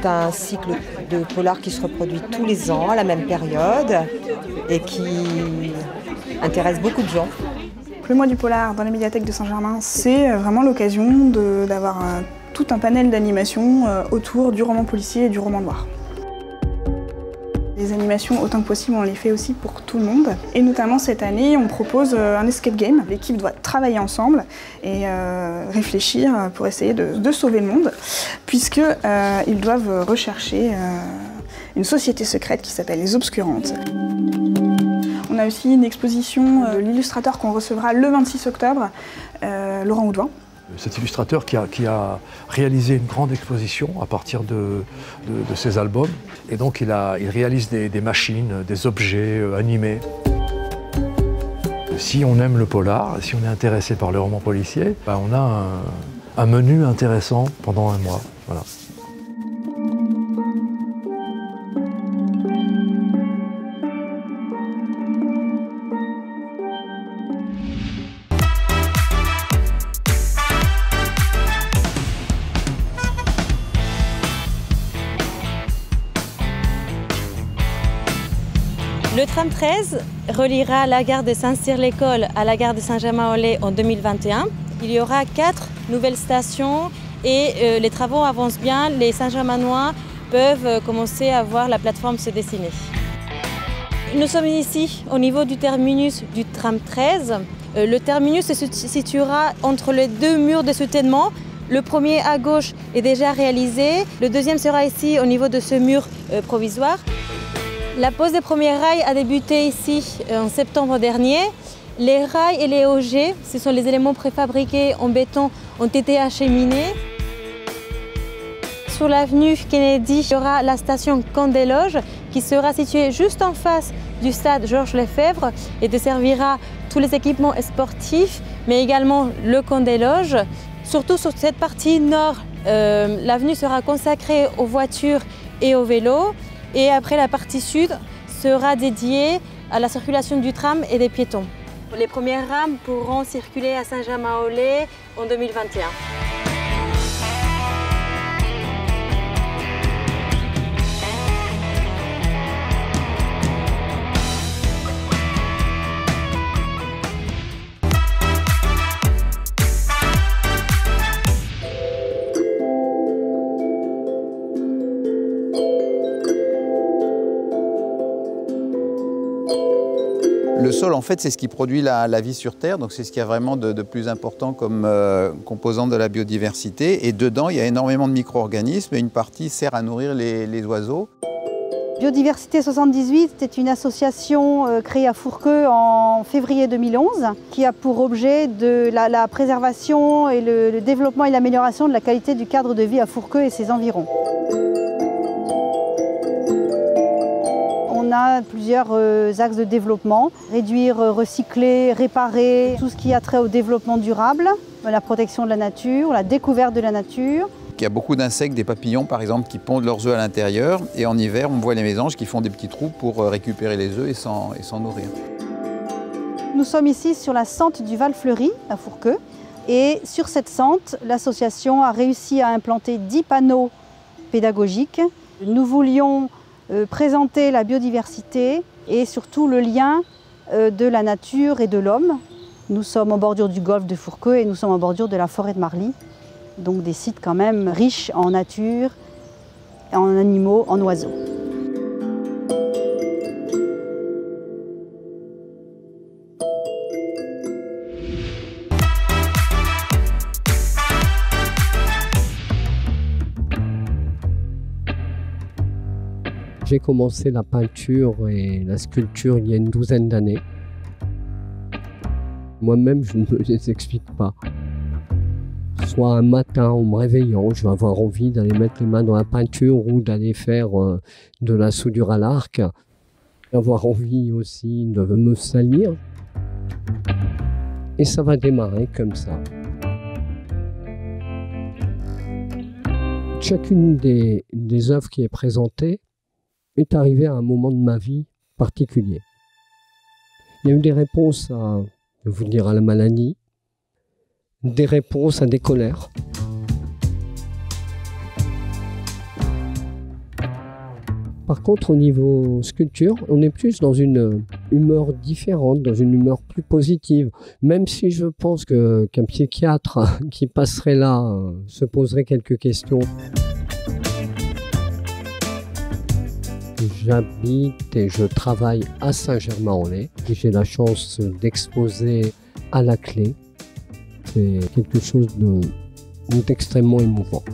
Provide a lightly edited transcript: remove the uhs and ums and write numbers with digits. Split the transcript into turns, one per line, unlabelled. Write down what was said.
C'est un cycle de polar qui se reproduit tous les ans, à la même période, et qui intéresse beaucoup de gens.
Le mois du polar dans la médiathèque de Saint-Germain, c'est vraiment l'occasion d'avoir tout un panel d'animations autour du roman policier et du roman noir. Les animations, autant que possible, on les fait aussi pour tout le monde. Et notamment cette année, on propose un escape game. L'équipe doit travailler ensemble et réfléchir pour essayer de sauver le monde, puisqu'ils doivent rechercher une société secrète qui s'appelle les Obscurantes. On a aussi une exposition de l'illustrateur qu'on recevra le 26 octobre, Laurent Houdouin.
Cet illustrateur qui a réalisé une grande exposition à partir de ses albums. Et donc il réalise des machines, des objets animés. Si on aime le polar, si on est intéressé par le roman policier, on a un menu intéressant pendant un mois. Voilà.
Le tram 13 reliera la gare de Saint-Cyr-l'École à la gare de Saint-Germain-en-Laye en 2021. Il y aura 4 nouvelles stations et les travaux avancent bien. Les Saint-Germanois peuvent commencer à voir la plateforme se dessiner. Nous sommes ici au niveau du terminus du tram 13. Le terminus se situera entre les 2 murs de soutènement. Le premier à gauche est déjà réalisé. Le deuxième sera ici au niveau de ce mur provisoire. La pose des premiers rails a débuté ici en septembre dernier. Les rails et les augées, ce sont les éléments préfabriqués en béton, ont été acheminés. Sur l'avenue Kennedy, il y aura la station Camp des Loges qui sera située juste en face du stade Georges Lefebvre et desservira tous les équipements sportifs, mais également le Camp des Loges. Surtout sur cette partie nord, l'avenue sera consacrée aux voitures et aux vélos. Et après, la partie sud sera dédiée à la circulation du tram et des piétons. Les premières rames pourront circuler à Saint-Germain-en-Laye en 2021.
Le sol, en fait, c'est ce qui produit la vie sur Terre, donc c'est ce qu'il y a vraiment de plus important comme composante de la biodiversité. Et dedans, il y a énormément de micro-organismes et une partie sert à nourrir les oiseaux.
Biodiversité 78, c'est une association créée à Fourqueux en février 2011 qui a pour objet la préservation et le développement et l'amélioration de la qualité du cadre de vie à Fourqueux et ses environs. On a plusieurs axes de développement, réduire, recycler, réparer, tout ce qui a trait au développement durable, la protection de la nature, la découverte de la nature.
Il y a beaucoup d'insectes, des papillons par exemple, qui pondent leurs œufs à l'intérieur et en hiver on voit les mésanges qui font des petits trous pour récupérer les œufs et s'en nourrir.
Nous sommes ici sur la sente du Val-Fleury à Fourqueux et sur cette sente, l'association a réussi à implanter 10 panneaux pédagogiques. Nous voulions présenter la biodiversité et surtout le lien de la nature et de l'homme. Nous sommes en bordure du golfe de Fourqueux et nous sommes en bordure de la forêt de Marly, donc des sites quand même riches en nature, en animaux, en oiseaux.
J'ai commencé la peinture et la sculpture il y a une douzaine d'années. Moi-même, je ne me les explique pas. Soit un matin, en me réveillant, je vais avoir envie d'aller mettre les mains dans la peinture ou d'aller faire de la soudure à l'arc. Avoir envie aussi de me salir. Et ça va démarrer comme ça. Chacune des œuvres qui est présentée est arrivée à un moment de ma vie particulier. Il y a eu des réponses à, je vais vous dire, à la maladie, des réponses à des colères. Par contre, au niveau sculpture, on est plus dans une humeur différente, dans une humeur plus positive. Même si je pense qu'un psychiatre qui passerait là se poserait quelques questions. J'habite et je travaille à Saint-Germain-en-Laye. J'ai la chance d'exposer à la clé. C'est quelque chose d'extrêmement émouvant.